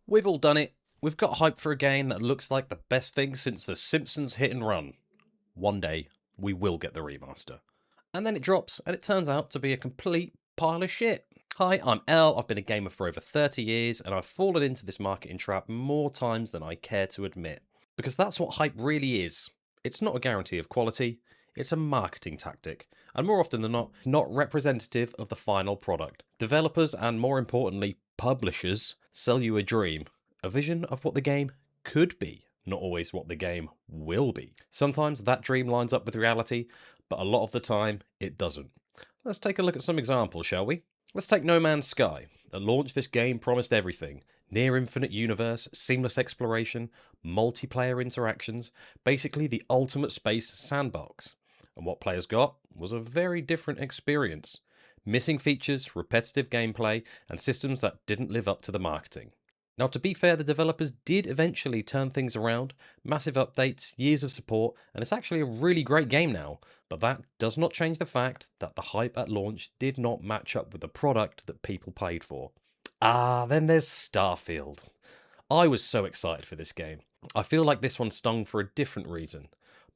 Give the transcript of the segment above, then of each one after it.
We've all done it. We've got hype for a game that looks like the best thing since The Simpsons Hit and Run. One day, we will get the remaster. And then it drops, and it turns out to be a complete pile of shit. Hi, I'm Elle. I've been a gamer for over 30 years, and I've fallen into this marketing trap more times than I care to admit. Because that's what hype really is. It's not a guarantee of quality, it's a marketing tactic. And more often than not representative of the final product. Developers, and more importantly, publishers, sell you a dream, a vision of what the game could be, not always what the game will be. Sometimes that dream lines up with reality, but a lot of the time it doesn't. Let's take a look at some examples, shall we? Let's take No Man's Sky. At launch, this game promised everything. Near infinite universe, seamless exploration, multiplayer interactions, basically the ultimate space sandbox. And what players got was a very different experience. Missing features, repetitive gameplay, and systems that didn't live up to the marketing. Now, to be fair, the developers did eventually turn things around, massive updates, years of support, and it's actually a really great game now. But that does not change the fact that the hype at launch did not match up with the product that people paid for. Then there's Starfield. I was so excited for this game. I feel like this one stung for a different reason.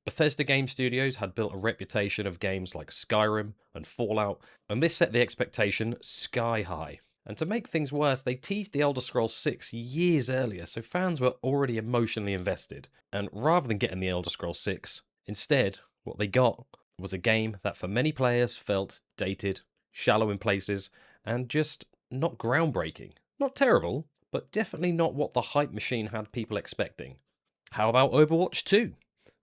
Bethesda Game Studios had built a reputation of games like Skyrim and Fallout, and this set the expectation sky high. And to make things worse, they teased The Elder Scrolls 6 years earlier, so fans were already emotionally invested. And rather than getting The Elder Scrolls 6, instead, what they got was a game that for many players felt dated, shallow in places, and just not groundbreaking. Not terrible, but definitely not what the hype machine had people expecting. How about Overwatch 2?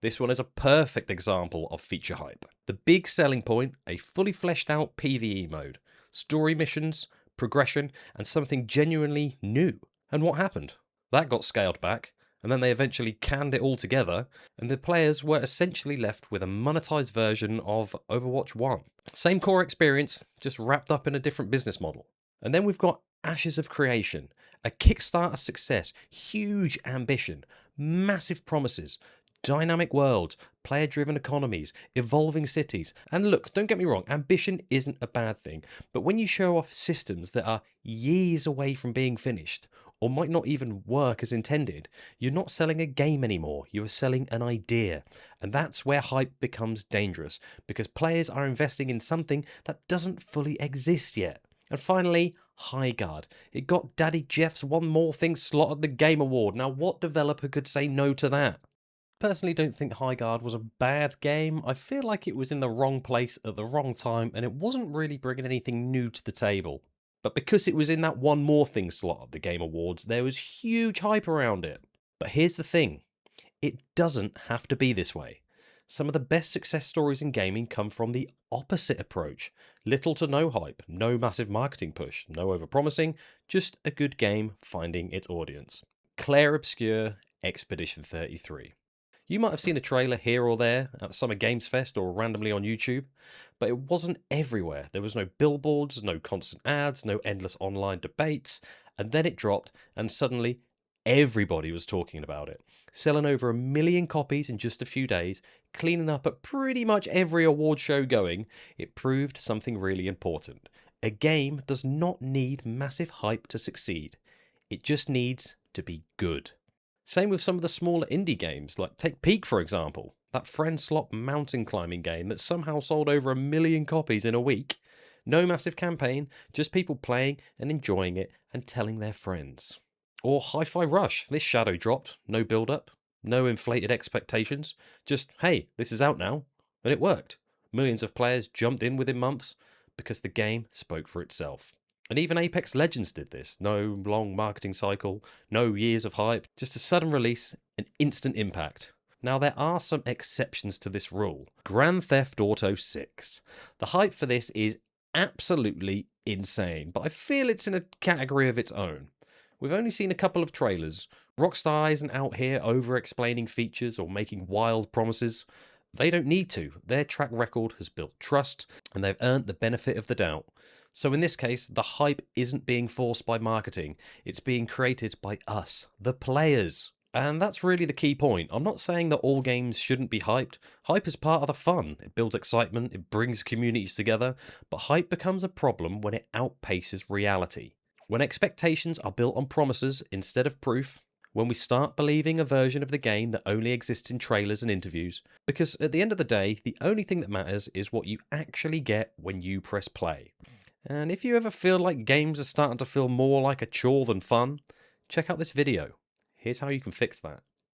This one is a perfect example of feature hype. The big selling point, a fully fleshed out PvE mode, story missions, progression, and something genuinely new. And what happened? That got scaled back, and then they eventually canned it all together, and the players were essentially left with a monetized version of Overwatch 1. Same core experience, just wrapped up in a different business model. And then we've got Ashes of Creation, a Kickstarter success, huge ambition, massive promises, dynamic worlds, player-driven economies, evolving cities. And look, don't get me wrong, ambition isn't a bad thing, but when you show off systems that are years away from being finished, or might not even work as intended, you're not selling a game anymore, you are selling an idea. And that's where hype becomes dangerous, because players are investing in something that doesn't fully exist yet. And finally, Highguard. It got Daddy Jeff's One More Thing slot at the Game Award. Now, what developer could say no to that? Personally, don't think Highguard was a bad game. I feel like it was in the wrong place at the wrong time, and it wasn't really bringing anything new to the table. But because it was in that One More Thing slot at the Game Awards, there was huge hype around it. But here's the thing, it doesn't have to be this way. Some of the best success stories in gaming come from the opposite approach. Little to no hype, no massive marketing push, no overpromising, just a good game finding its audience. Claire Obscure, Expedition 33. You might have seen a trailer here or there at the Summer Games Fest or randomly on YouTube, but it wasn't everywhere. There was no billboards, no constant ads, no endless online debates, and then it dropped, and suddenly everybody was talking about it. Selling over 1 million copies in just a few days, cleaning up at pretty much every award show going, it proved something really important. A game does not need massive hype to succeed. It just needs to be good. Same with some of the smaller indie games, like take Peak for example, that friend slot mountain climbing game that somehow sold over 1 million copies in a week. No massive campaign, just people playing and enjoying it and telling their friends. Or Hi-Fi Rush, this shadow dropped, no build-up, no inflated expectations, just hey, this is out now, and it worked. Millions of players jumped in within months because the game spoke for itself. And even Apex Legends did this. No long marketing cycle, no years of hype, just a sudden release, an instant impact. Now, there are some exceptions to this rule. Grand Theft Auto 6. The hype for this is absolutely insane, but I feel it's in a category of its own. We've only seen a couple of trailers. Rockstar isn't out here over-explaining features or making wild promises. They don't need to. Their track record has built trust, and they've earned the benefit of the doubt. So in this case, the hype isn't being forced by marketing. It's being created by us, the players. And that's really the key point. I'm not saying that all games shouldn't be hyped. Hype is part of the fun. It builds excitement, it brings communities together, but hype becomes a problem when it outpaces reality. When expectations are built on promises instead of proof, when we start believing a version of the game that only exists in trailers and interviews, because at the end of the day, the only thing that matters is what you actually get when you press play. And if you ever feel like games are starting to feel more like a chore than fun, check out this video. Here's how you can fix that.